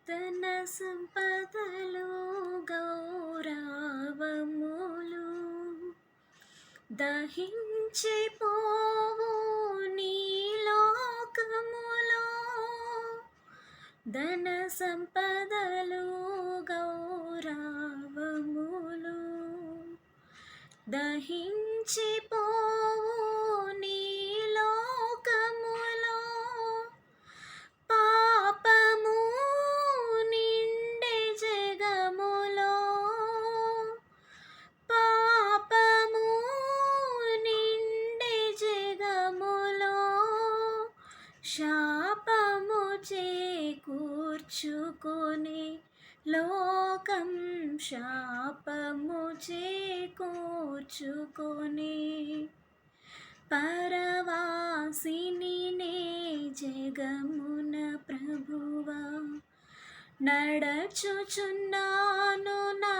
తన సంపదలు గౌరవములు దహించిపోవు నీ లోకములో. ధన సంపదలు గౌరవములు దహించిపోవు నీ లోకములో. పాపము నిండే జగములో, పాపము నిండే జగములో, శాపము చేకూర్చుకొని లోకం శాపము చేకూర్చుకొని. పరవాసిని నే జగమున ప్రభువా, నడచుచున్నాను నా